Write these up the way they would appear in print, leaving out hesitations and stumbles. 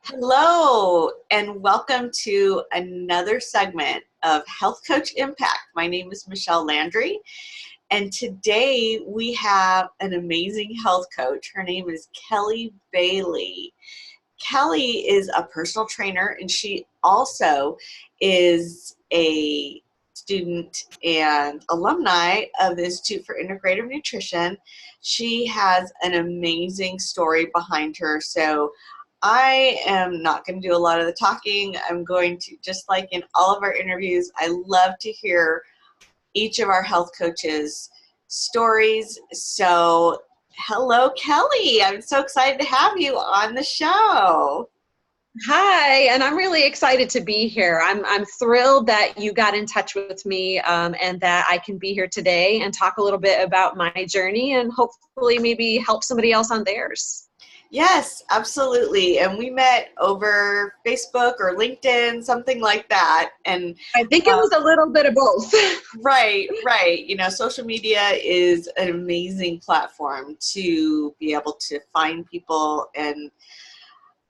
Hello, and welcome to another segment of Health Coach Impact. My name is Michelle Landry, and today we have an amazing health coach. Her name is Kelly Bailey. Kelly is a personal trainer, and she also is a student and alumni of the Institute for Integrative Nutrition. She has an amazing story behind her, so I am not going to do a lot of the talking. I'm going to, just like in all of our interviews, I love to hear each of our health coaches' stories. So, hello, Kelly. I'm so excited to have you on the show. Hi, and I'm really excited to be here. I'm thrilled that you got in touch with me and that I can be here today and talk a little bit about my journey and hopefully maybe help somebody else on theirs. Yes, absolutely. And we met over Facebook or LinkedIn, something like that. And I think it was a little bit of both. right. You know, social media is an amazing platform to be able to find people and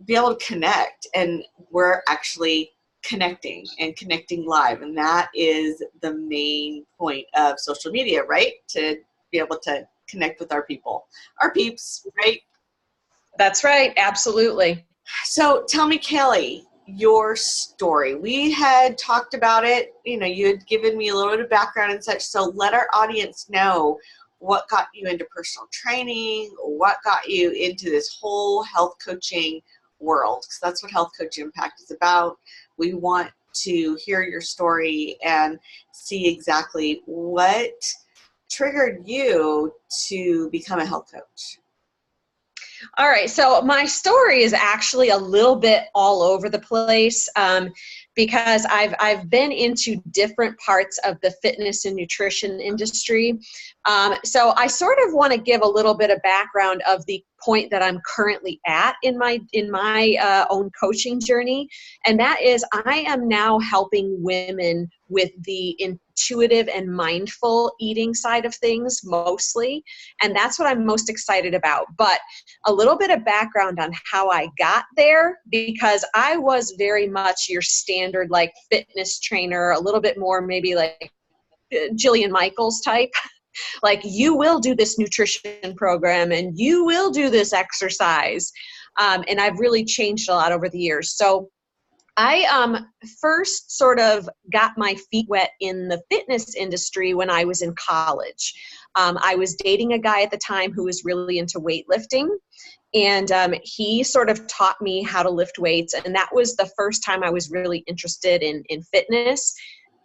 be able to connect. And we're actually connecting and connecting live. And that is the main point of social media, right? To be able to connect with our people, our peeps, right? That's right. Absolutely. So tell me, Kelly, your story. We had talked about it. You know, you had given me a little bit of background and such. So let our audience know what got you into personal training, what got you into this whole health coaching world, because that's what Health Coach Impact is about. We want to hear your story and see exactly what triggered you to become a health coach. All right, so my story is actually a little bit all over the place because I've been into different parts of the fitness and nutrition industry. So I sort of want to give a little bit of background of the point that I'm currently at in my own coaching journey, and that is I am now helping women with the intuitive and mindful eating side of things mostly, and that's what I'm most excited about. But a little bit of background on how I got there, because I was very much your standard like fitness trainer, a little bit more maybe like Jillian Michaels type. Like, you will do this nutrition program and you will do this exercise. And I've really changed a lot over the years. So I first sort of got my feet wet in the fitness industry when I was in college. I was dating a guy at the time who was really into weightlifting. And he sort of taught me how to lift weights. And that was the first time I was really interested in fitness.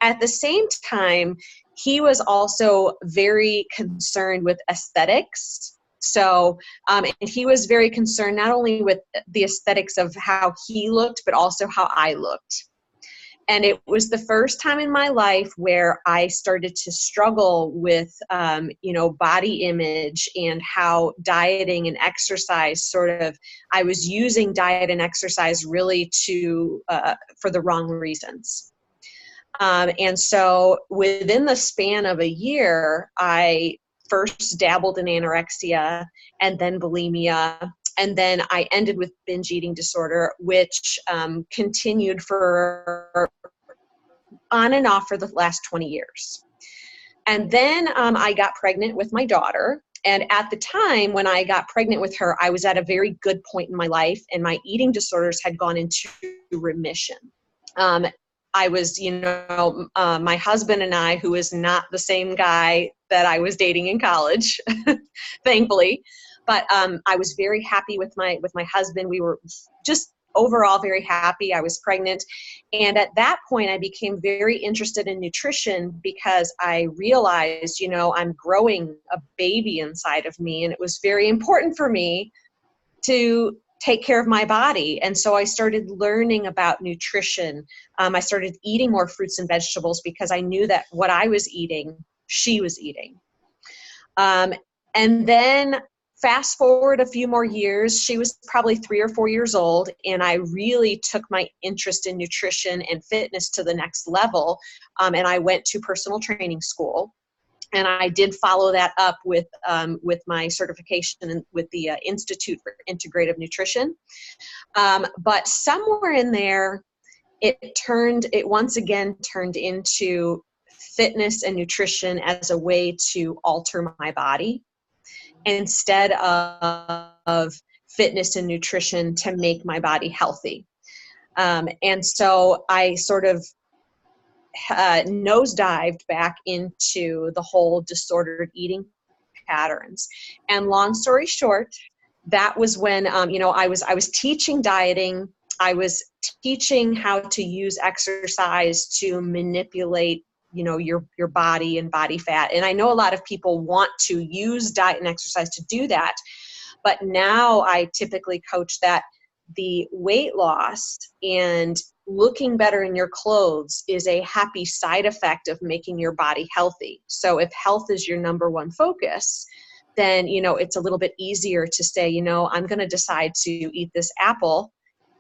At the same time, he was also very concerned with aesthetics. So, and he was very concerned not only with the aesthetics of how he looked, but also how I looked. And it was the first time in my life where I started to struggle with, body image and how dieting and exercise I was using diet and exercise really for the wrong reasons. And so within the span of a year, I first dabbled in anorexia and then bulimia. And then I ended with binge eating disorder, which continued for on and off for the last 20 years. And then I got pregnant with my daughter. And at the time when I got pregnant with her, I was at a very good point in my life, and my eating disorders had gone into remission. I was, my husband and I, who is not the same guy that I was dating in college, thankfully, but I was very happy with my husband. We were just overall very happy. I was pregnant. And at that point, I became very interested in nutrition because I realized, I'm growing a baby inside of me. And it was very important for me to take care of my body. And so I started learning about nutrition. I started eating more fruits and vegetables because I knew that what I was eating, she was eating. And then fast forward a few more years, she was probably 3 or 4 years old, and I really took my interest in nutrition and fitness to the next level. And I went to personal training school. And I did follow that up with my certification and with the Institute for Integrative Nutrition. But somewhere in there, it once again turned into fitness and nutrition as a way to alter my body instead of fitness and nutrition to make my body healthy. And so I sort of nosedived back into the whole disordered eating patterns. And long story short, that was when I was teaching dieting. I was teaching how to use exercise to manipulate your body and body fat. And I know a lot of people want to use diet and exercise to do that, but now I typically coach that the weight loss and looking better in your clothes is a happy side effect of making your body healthy. So if health is your number one focus, then, it's a little bit easier to say, I'm going to decide to eat this apple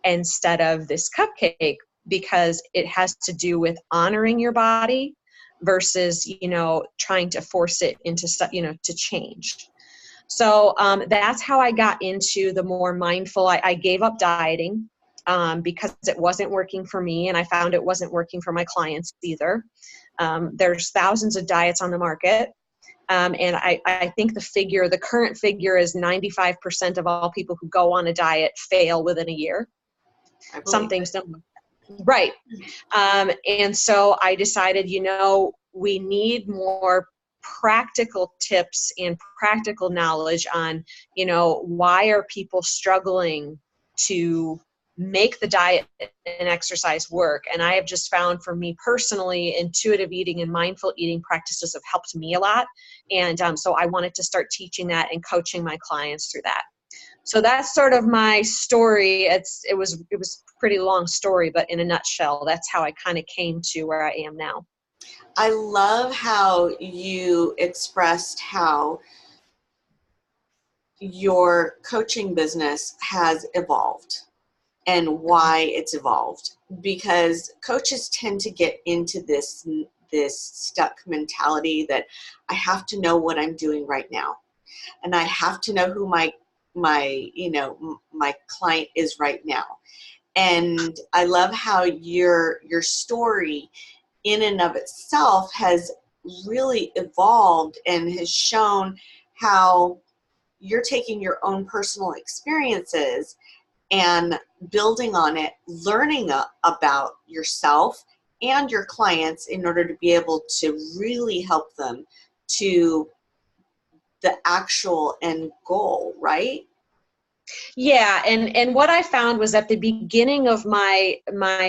instead of this cupcake, because it has to do with honoring your body versus, trying to force it into, to change. So that's how I got into the more mindful. I gave up dieting because it wasn't working for me, and I found it wasn't working for my clients either. There's thousands of diets on the market. And I think the current figure is 95% of all people who go on a diet fail within a year. Something similar. Right. And so I decided, we need more practical tips and practical knowledge on, why are people struggling to make the diet and exercise work. And I have just found, for me personally, intuitive eating and mindful eating practices have helped me a lot. And so I wanted to start teaching that and coaching my clients through that. So that's sort of my story. It was a pretty long story, but in a nutshell, that's how I kind of came to where I am now. I love how you expressed how your coaching business has evolved and why it's evolved, because coaches tend to get into this stuck mentality that I have to know what I'm doing right now, and I have to know who my client is right now. And I love how your story in and of itself has really evolved and has shown how you're taking your own personal experiences and building on it, learning about yourself and your clients in order to be able to really help them to the actual end goal, right? Yeah, and what I found was at the beginning of my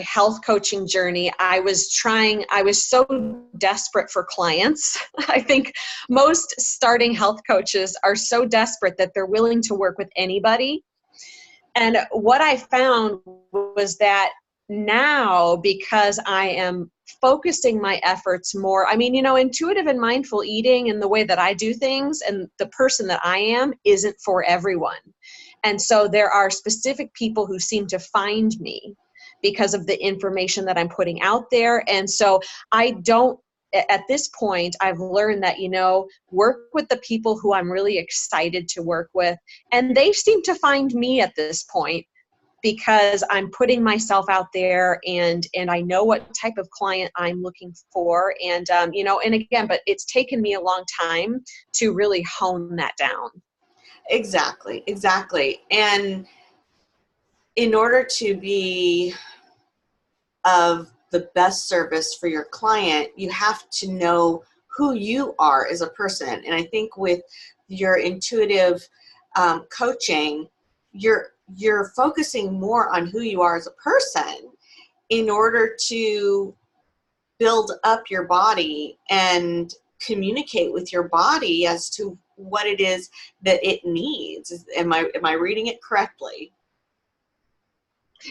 health coaching journey, I was so desperate for clients. I think most starting health coaches are so desperate that they're willing to work with anybody. And what I found was that now, because I am focusing my efforts more, intuitive and mindful eating and the way that I do things and the person that I am isn't for everyone. And so there are specific people who seem to find me because of the information that I'm putting out there. And so at this point, I've learned that, work with the people who I'm really excited to work with. And they seem to find me at this point because I'm putting myself out there and I know what type of client I'm looking for. And, and again, but it's taken me a long time to really hone that down. Exactly. And in order to be of the best service for your client, you have to know who you are as a person. And I think with your intuitive coaching, you're focusing more on who you are as a person in order to build up your body and communicate with your body as to what it is that it needs. Am I reading it correctly?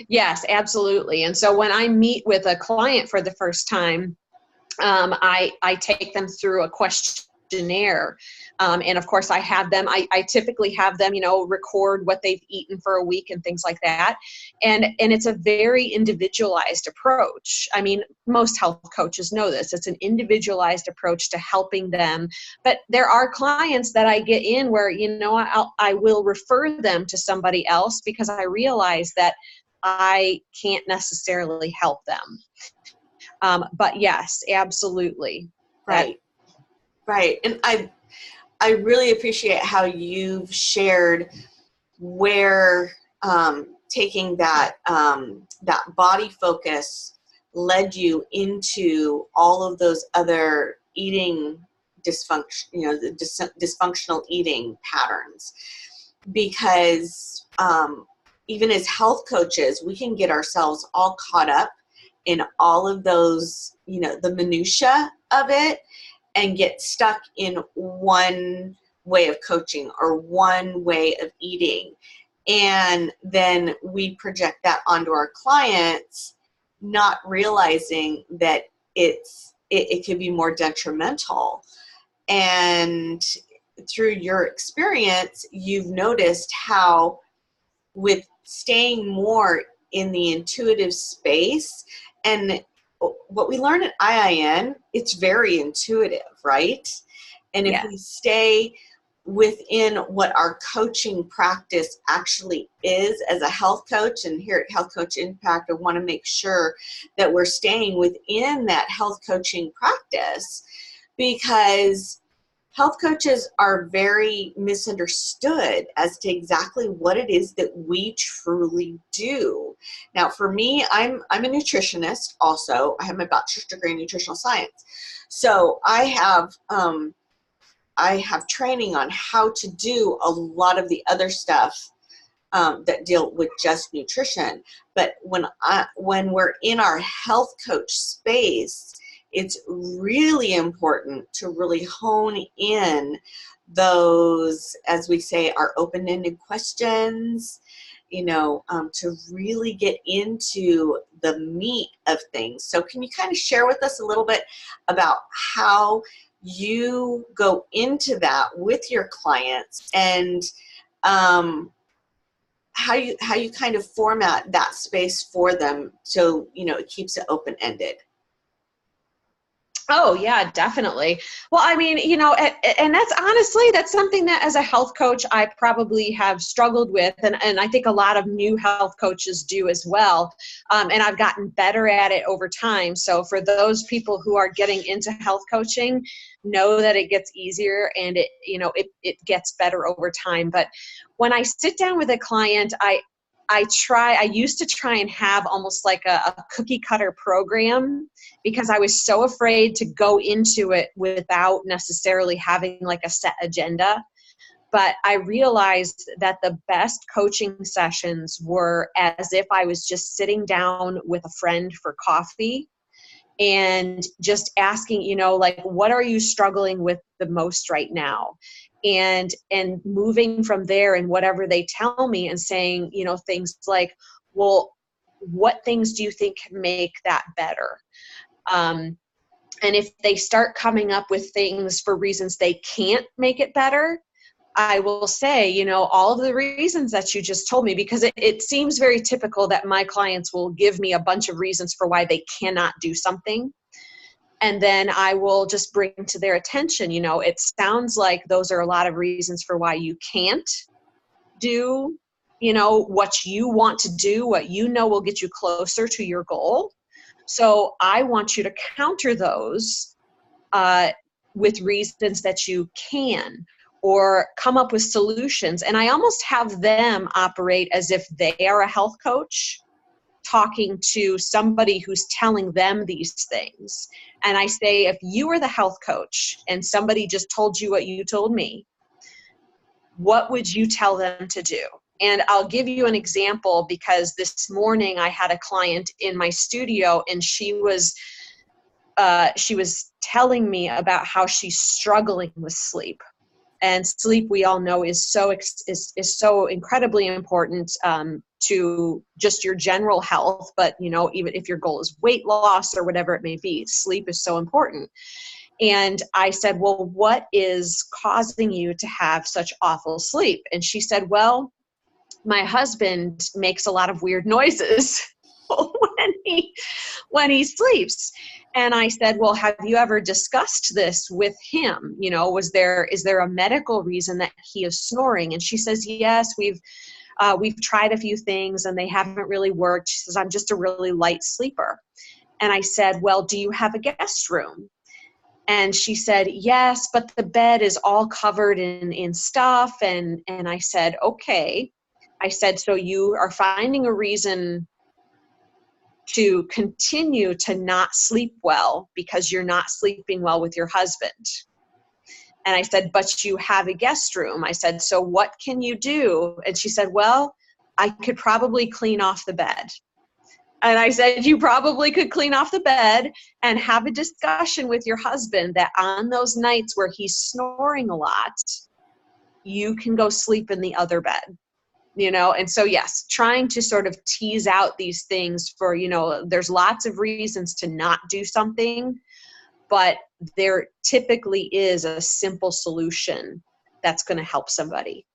Yes, absolutely. And so when I meet with a client for the first time, I take them through a questionnaire. questionnaire. And of course I have them, I typically have them, record what they've eaten for a week and things like that. And it's a very individualized approach. I mean, most health coaches know this. It's an individualized approach to helping them. But there are clients that I get in where, I will refer them to somebody else because I realize that I can't necessarily help them. But yes, absolutely. Right. Right. And I really appreciate how you've shared where taking that body focus led you into all of those other eating dysfunction, the dysfunctional eating patterns. Because even as health coaches, we can get ourselves all caught up in all of those, the minutia of it, and get stuck in one way of coaching or one way of eating. And then we project that onto our clients, not realizing that it could be more detrimental. And through your experience, you've noticed how with staying more in the intuitive space, and what we learn at IIN, it's very intuitive, right? And if we stay within what our coaching practice actually is as a health coach, and here at Health Coach Impact, I want to make sure that we're staying within that health coaching practice, because health coaches are very misunderstood as to exactly what it is that we truly do. Now, for me, I'm a nutritionist also. I have my bachelor's degree in nutritional science. So I have training on how to do a lot of the other stuff that deal with just nutrition. But when we're in our health coach space, it's really important to really hone in those, as we say, our open-ended questions, to really get into the meat of things. So can you kind of share with us a little bit about how you go into that with your clients, and how you kind of format that space for them so it keeps it open-ended? Oh, yeah, definitely. Well, I mean, and that's something that as a health coach, I probably have struggled with. And I think a lot of new health coaches do as well. And I've gotten better at it over time. So for those people who are getting into health coaching, know that it gets easier and it gets better over time. But when I sit down with a client, I used to try and have almost like a cookie cutter program, because I was so afraid to go into it without necessarily having like a set agenda. But I realized that the best coaching sessions were as if I was just sitting down with a friend for coffee and just asking, like, what are you struggling with the most right now? And moving from there and whatever they tell me, and saying, things like, well, what things do you think can make that better? And if they start coming up with things for reasons they can't make it better, I will say, all of the reasons that you just told me, because it seems very typical that my clients will give me a bunch of reasons for why they cannot do something. And then I will just bring to their attention, it sounds like those are a lot of reasons for why you can't do, what you want to do, what will get you closer to your goal. So I want you to counter those with reasons that you can, or come up with solutions. And I almost have them operate as if they are a health coach talking to somebody who's telling them these things. And I say, if you were the health coach and somebody just told you what you told me, what would you tell them to do? And I'll give you an example, because this morning I had a client in my studio, and she was telling me about how she's struggling with sleep. And sleep, we all know, is so incredibly important to just your general health. But even if your goal is weight loss or whatever it may be, sleep is so important. And I said, well, what is causing you to have such awful sleep? And she said, well, my husband makes a lot of weird noises when he sleeps. And I said, well, have you ever discussed this with him? You know, is there a medical reason that he is snoring? And she says, yes, we've tried a few things and they haven't really worked. She says, I'm just a really light sleeper. And I said, well, do you have a guest room? And she said, yes, but the bed is all covered in stuff. And I said, okay. I said, so you are finding a reason to continue to not sleep well because you're not sleeping well with your husband. And I said, but you have a guest room. I said, so what can you do? And she said, well, I could probably clean off the bed. And I said, you probably could clean off the bed and have a discussion with your husband that on those nights where he's snoring a lot, you can go sleep in the other bed. You know, and so, yes, trying to sort of tease out these things for, you know, there's lots of reasons to not do something, but there typically is a simple solution that's going to help somebody.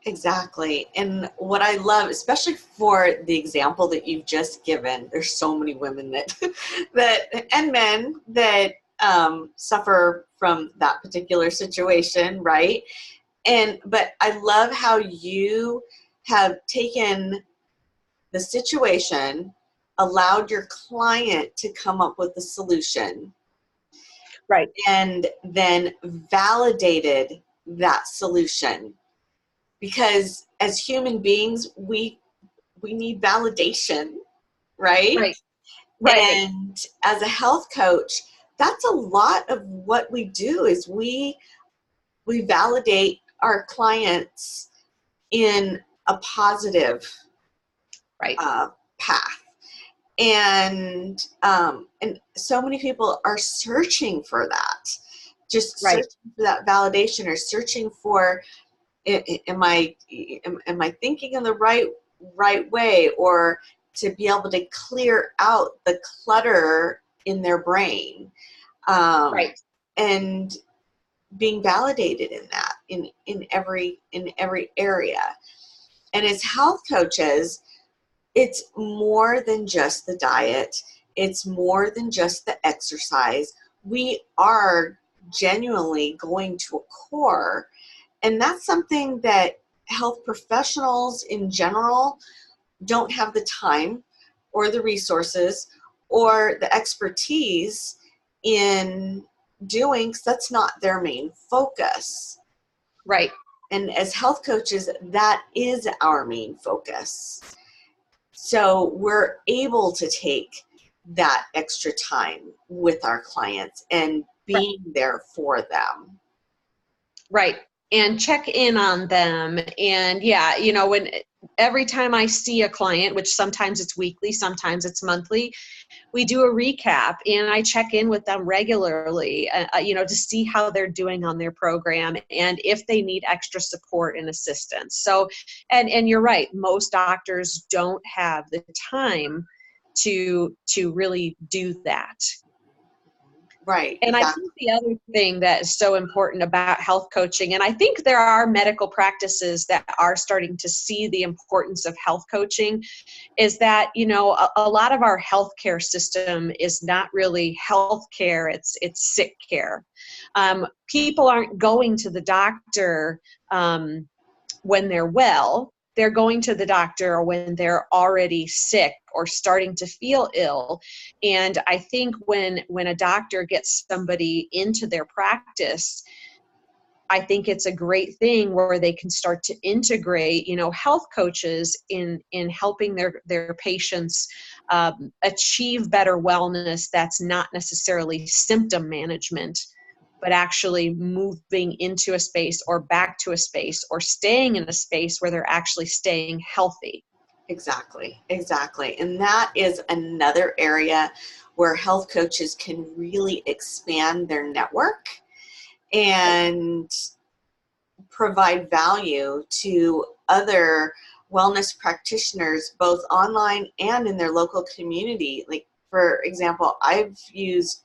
Exactly. And what I love, especially for the example that you've just given, there's so many women that and men that suffer from that particular situation, right? But I love how you have taken the situation, allowed your client to come up with a solution, Right. and then validated that solution. Because as human beings, we need validation, right? Right. Right. And as a health coach, that's a lot of what we do is we validate our clients in a positive Right. path. And so many people are searching for that, just Right. searching for that validation, or searching for, am I thinking in the right way, or to be able to clear out the clutter in their brain, Right. and being validated in that in every area. And as health coaches, it's more than just the diet. It's more than just the exercise. We are genuinely going to a core. And that's something that health professionals in general don't have the time or the resources or the expertise in doing, because that's not their main focus. Right. And as health coaches, that is our main focus. So we're able to take that extra time with our clients and being there for them. Right. And check in on them. And yeah, you know, every time I see a client, which sometimes it's weekly, sometimes it's monthly, we do a recap and I check in with them regularly, you know, to see how they're doing on their program and if they need extra support and assistance. So, and you're right, most doctors don't have the time to really do that. Right. And Exactly. I think the other thing that is so important about health coaching, and I think there are medical practices that are starting to see the importance of health coaching, is that, you know, a lot of our healthcare system is not really healthcare, it's sick care. People aren't going to the doctor when they're well. They're going to the doctor when they're already sick or starting to feel ill. And I think when a doctor gets somebody into their practice, I think it's a great thing where they can start to integrate, you know, health coaches in helping their patients achieve better wellness that's not necessarily symptom management, but actually moving into a space or back to a space or staying in a space where they're actually staying healthy. Exactly. And that is another area where health coaches can really expand their network and provide value to other wellness practitioners, both online and in their local community. Like, for example, I've used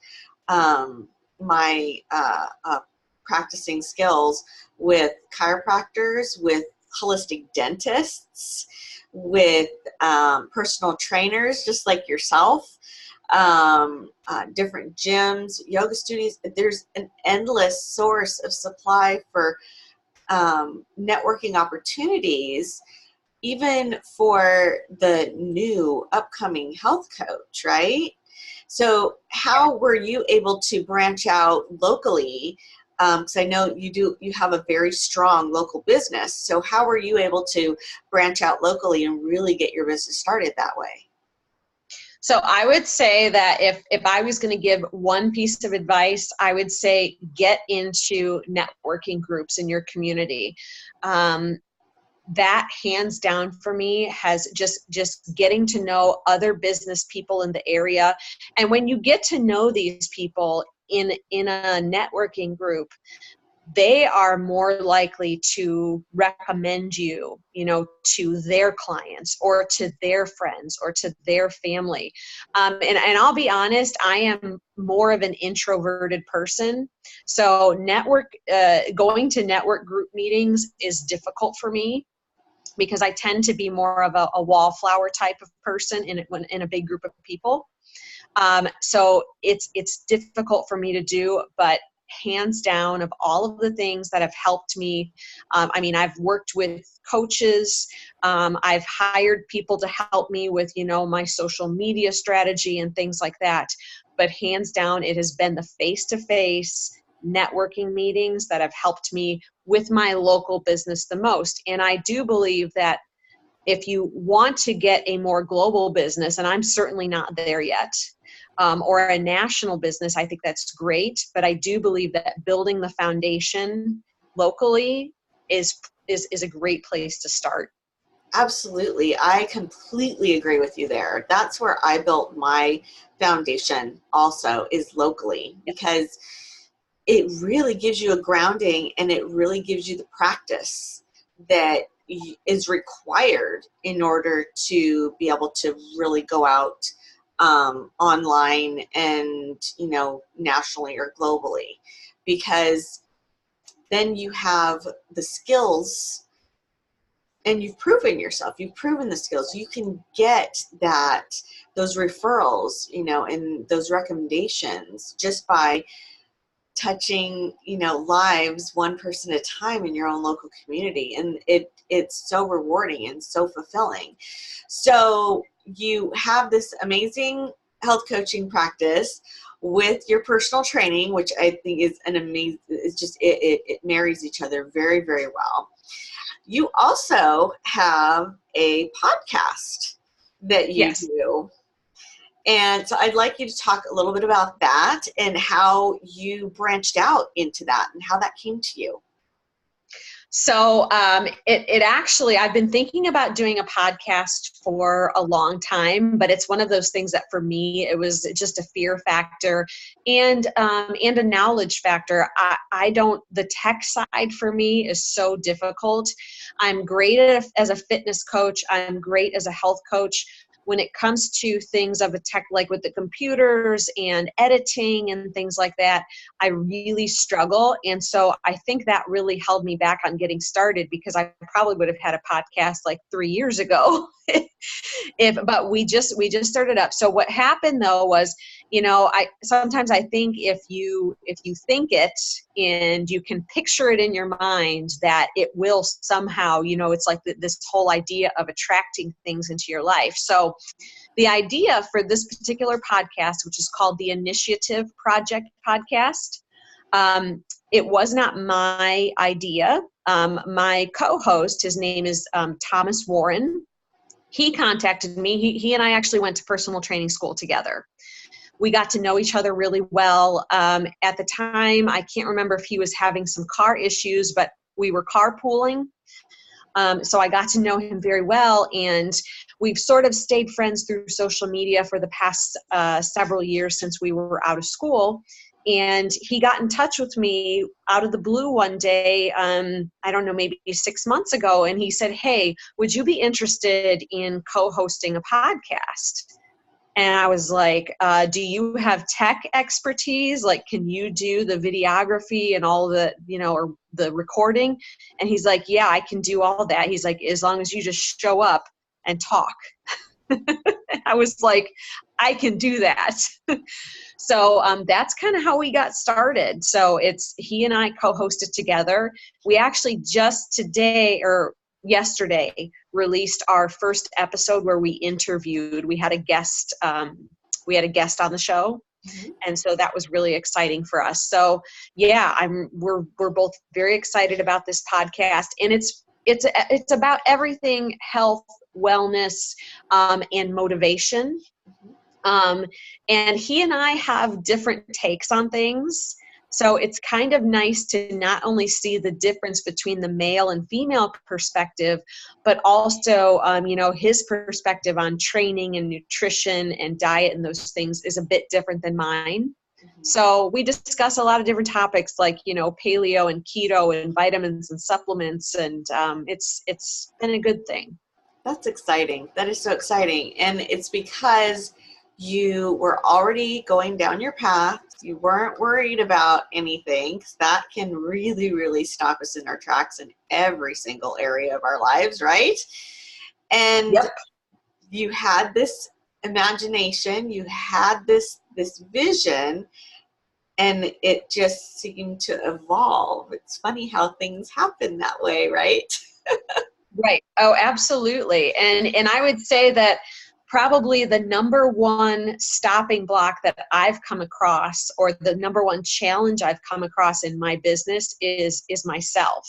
my practicing skills with chiropractors, with holistic dentists, with personal trainers, just like yourself, different gyms, yoga studios. There's an endless source of supply for networking opportunities, even for the new upcoming health coach, right? So how were you able to branch out locally? Because I know you have a very strong local business. So how were you able to branch out locally and really get your business started that way? So I would say that if I was going to give one piece of advice, I would say get into networking groups in your community. That hands down for me has just getting to know other business people in the area. And when you get to know these people in a networking group, they are more likely to recommend you, to their clients or to their friends or to their family. And I'll be honest, I am more of an introverted person. So going to network group meetings is difficult for me because I tend to be more of a wallflower type of person in a big group of people. So it's difficult for me to do, but hands down, of all of the things that have helped me, I've worked with coaches, I've hired people to help me with, my social media strategy and things like that. But hands down, it has been the face-to-face networking meetings that have helped me with my local business the most. And I do believe that if you want to get a more global business, and I'm certainly not there yet, or a national business, I think that's great. But I do believe that building the foundation locally is a great place to start. Absolutely. I completely agree with you there. That's where I built my foundation also, is locally, because it really gives you a grounding and it really gives you the practice that is required in order to be able to really go out online and, nationally or globally, because then you have the skills and you've proven yourself, you've proven the skills. You can get those referrals, and those recommendations just by touching, lives one person at a time in your own local community. And it's so rewarding and so fulfilling. So you have this amazing health coaching practice with your personal training, which I think is it marries each other very, very well. You also have a podcast that you Yes. do. And so I'd like you to talk a little bit about that and how you branched out into that and how that came to you. So it actually, I've been thinking about doing a podcast for a long time, but it's one of those things that for me, it was just a fear factor and a knowledge factor. The tech side for me is so difficult. I'm great as a fitness coach. I'm great as a health coach. When it comes to things of a tech, like with the computers and editing and things like that, I really struggle. And so I think that really held me back on getting started, because I probably would have had a podcast like 3 years ago. But we just started up. So what happened though was, sometimes I think if you think it and you can picture it in your mind, that it will somehow, it's like this whole idea of attracting things into your life. So the idea for this particular podcast, which is called the Initiative Project Podcast, it was not my idea. My co-host, his name is Thomas Warren. He contacted me. He and I actually went to personal training school together. We got to know each other really well. At the time, I can't remember if he was having some car issues, but we were carpooling. So I got to know him very well, and we've sort of stayed friends through social media for the past several years since we were out of school. And he got in touch with me out of the blue one day, I don't know, maybe 6 months ago. And he said, "Hey, would you be interested in co-hosting a podcast?" And I was like, do you have tech expertise? Like, can you do the videography and all the, or the recording? And he's like, yeah, I can do all that. He's like, as long as you just show up and talk. I was like, I can do that. So that's kind of how we got started. So it's he and I co-hosted together. We actually just today or yesterday released our first episode where we interviewed. We had a guest. We had a guest on the show, and so that was really exciting for us. So yeah, we're both very excited about this podcast, and it's about everything health, wellness, and motivation. And he and I have different takes on things. So it's kind of nice to not only see the difference between the male and female perspective, but also, his perspective on training and nutrition and diet and those things is a bit different than mine. So we discuss a lot of different topics like, paleo and keto and vitamins and supplements. And it's been a good thing. That's exciting. That is so exciting. And it's because you were already going down your path. You weren't worried about anything, 'cause that can really, really stop us in our tracks in every single area of our lives, right? And Yep. you had this imagination, you had this vision, and it just seemed to evolve. It's funny how things happen that way, right? Right. Oh, absolutely. And I would say that probably the number one stopping block that I've come across, or the number one challenge I've come across in my business is myself.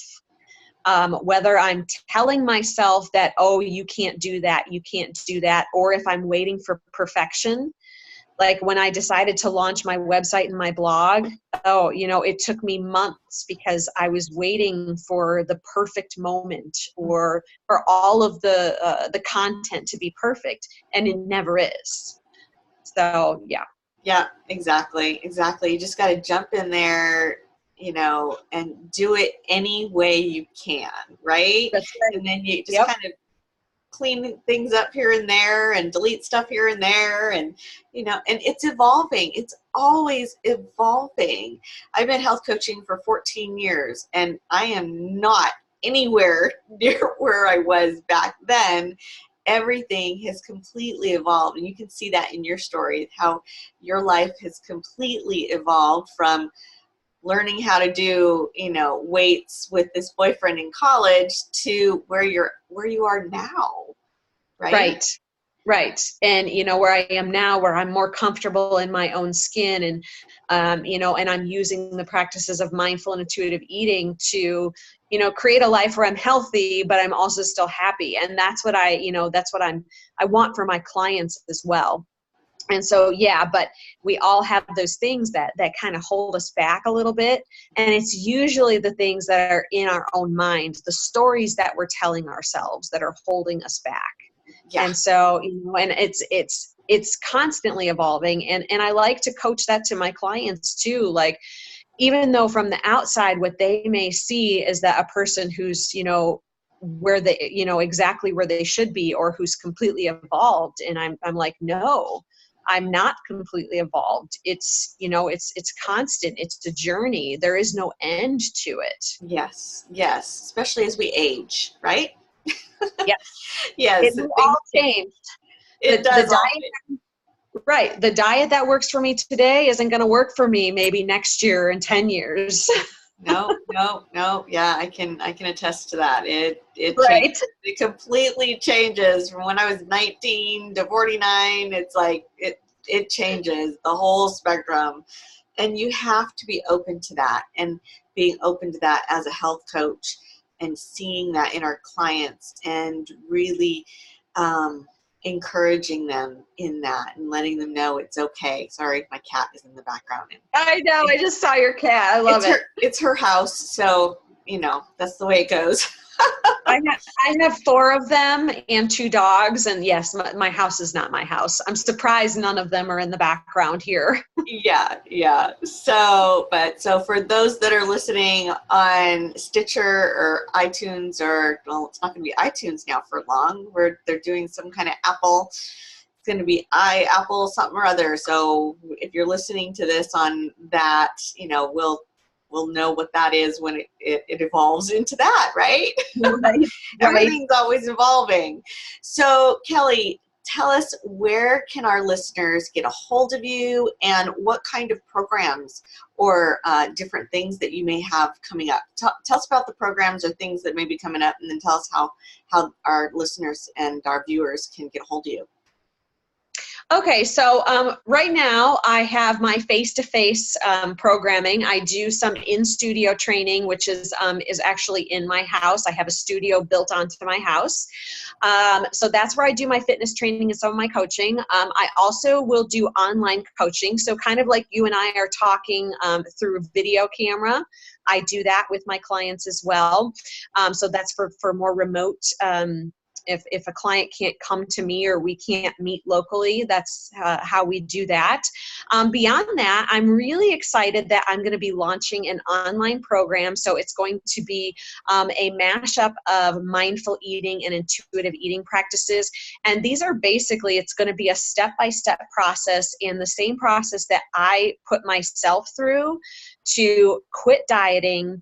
Whether I'm telling myself that, oh, you can't do that, or if I'm waiting for perfection. Like when I decided to launch my website and my blog, it took me months because I was waiting for the perfect moment or for all of the content to be perfect, and it never is. So, yeah. Yeah, exactly. You just got to jump in there, and do it any way you can, right? That's right. And then you just Yep. kind of clean things up here and there and delete stuff here and there, and and it's evolving. It's always evolving. I've been health coaching for 14 years, and I am not anywhere near where I was back then. Everything has completely evolved, and you can see that in your story, how your life has completely evolved from learning how to do, weights with this boyfriend in college to where you are now, right? Right. And, where I am now, where I'm more comfortable in my own skin, and, and I'm using the practices of mindful and intuitive eating to, create a life where I'm healthy, but I'm also still happy. And that's what I want for my clients as well. And so, yeah, but we all have those things that kind of hold us back a little bit. And it's usually the things that are in our own mind, the stories that we're telling ourselves that are holding us back. Yeah. And so, and it's constantly evolving. And I like to coach that to my clients too. Like, even though from the outside, what they may see is that a person who's, where they, exactly where they should be, or who's completely evolved. And I'm like, no, I'm not completely evolved. It's, it's constant. It's a journey. There is no end to it. Yes. Especially as we age, right? Yes. Yes. It will all change. It does. Right. The diet that works for me today isn't going to work for me maybe next year in 10 years. No. Yeah, I can attest to that. It Right. changes. It completely changes from when I was 19 to 49. It's like it changes the whole spectrum. And you have to be open to that, and being open to that as a health coach, and seeing that in our clients, and really encouraging them in that, and letting them know it's okay. Sorry, my cat is in the background. I know. I just saw your cat. I love it. It's her house, so that's the way it goes. I have 4 of them and 2 dogs, and yes, my house is not my house. I'm surprised none of them are in the background here. Yeah. So for those that are listening on Stitcher or iTunes, or, well, it's not going to be iTunes now for long, where they're doing some kind of Apple it's going to be Apple something or other. So if you're listening to this on that, we'll know what that is when it evolves into that, right? Right. Right. Everything's always evolving. So Kelly, tell us, where can our listeners get a hold of you, and what kind of programs or different things that you may have coming up? Tell us about the programs or things that may be coming up, and then tell us how our listeners and our viewers can get a hold of you. Okay, so right now I have my face-to-face programming. I do some in-studio training, which is actually in my house. I have a studio built onto my house. So that's where I do my fitness training and some of my coaching. I also will do online coaching. So kind of like you and I are talking through video camera. I do that with my clients as well. So that's for more remote if a client can't come to me or we can't meet locally, that's how we do that. Beyond that, I'm really excited that I'm going to be launching an online program. So it's going to be a mashup of mindful eating and intuitive eating practices. And these are basically, it's going to be a step-by-step process, and the same process that I put myself through to quit dieting,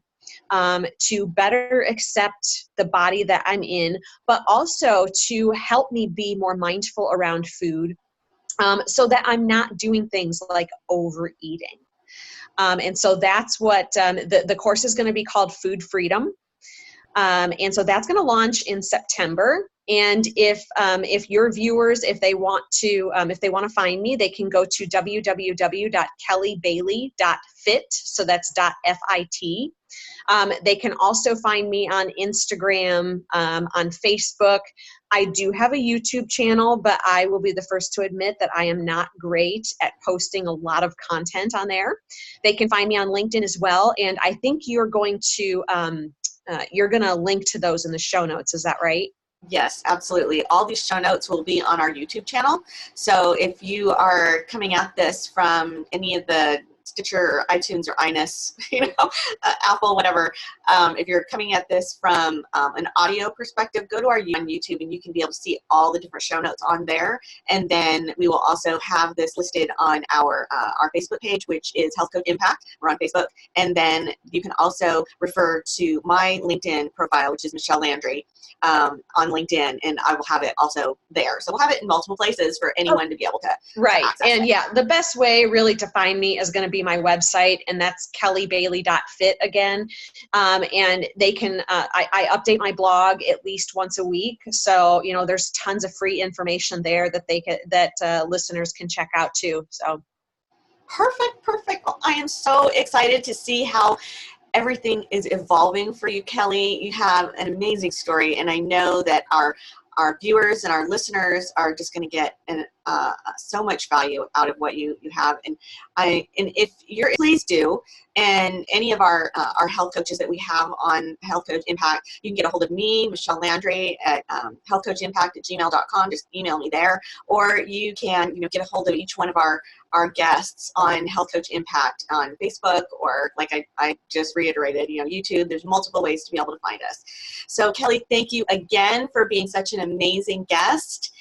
to better accept the body that I'm in, but also to help me be more mindful around food, so that I'm not doing things like overeating. And so that's what the course is going to be called Food Freedom. And so that's going to launch in September. And if your viewers, if they want to find me, they can go to www.kellybailey.fit. So that's .fit. They can also find me on Instagram, on Facebook. I do have a YouTube channel, but I will be the first to admit that I am not great at posting a lot of content on there. They can find me on LinkedIn as well. And I think you're going to link to those in the show notes. Is that right? Yes, absolutely. All these show notes will be on our YouTube channel. So if you are coming at this from any of the Stitcher or iTunes or iNess, Apple, whatever, if you're coming at this from an audio perspective, go to our on YouTube and you can be able to see all the different show notes on there. And then we will also have this listed on our Facebook page, which is Health Coach Impact. We're on Facebook. And then you can also refer to my LinkedIn profile, which is Michelle Landry, on LinkedIn, and I will have it also there. So we'll have it in multiple places for anyone to be able to access And it. yeah, the best way really to find me is going to be my website, and that's kellybailey.fit again. And they can, I update my blog at least once a week. So, there's tons of free information there that listeners can check out too. So. Perfect. Well, I am so excited to see how everything is evolving for you, Kelly. You have an amazing story, and I know that our viewers and our listeners are just going to get so much value out of what you have. And if you're, please do. And any of our health coaches that we have on Health Coach Impact, you can get a hold of me, Michelle Landry, at healthcoachimpact@gmail.com. Just email me there, or you can get a hold of each one of our guests on Health Coach Impact on Facebook, or like I just reiterated, YouTube. There's multiple ways to be able to find us. So Kelly, thank you again for being such an amazing guest.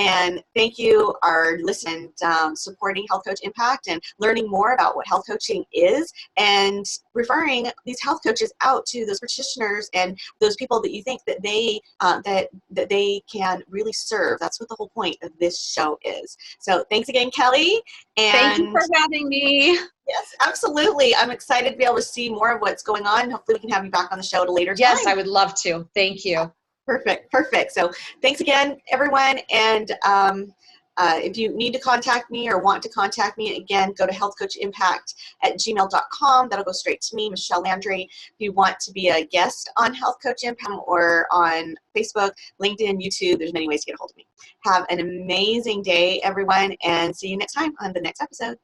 And thank you, our listeners, supporting Health Coach Impact and learning more about what health coaching is, and referring these health coaches out to those practitioners and those people that you think that they that they can really serve. That's what the whole point of this show is. So thanks again, Kelly. And thank you for having me. Yes, absolutely. I'm excited to be able to see more of what's going on. Hopefully we can have you back on the show at a later time. Yes, I would love to. Thank you. Perfect. So thanks again, everyone. And if you need to contact me or want to contact me, again, go to healthcoachimpact@gmail.com. That'll go straight to me, Michelle Landry. If you want to be a guest on Health Coach Impact or on Facebook, LinkedIn, YouTube, there's many ways to get a hold of me. Have an amazing day, everyone, and see you next time on the next episode.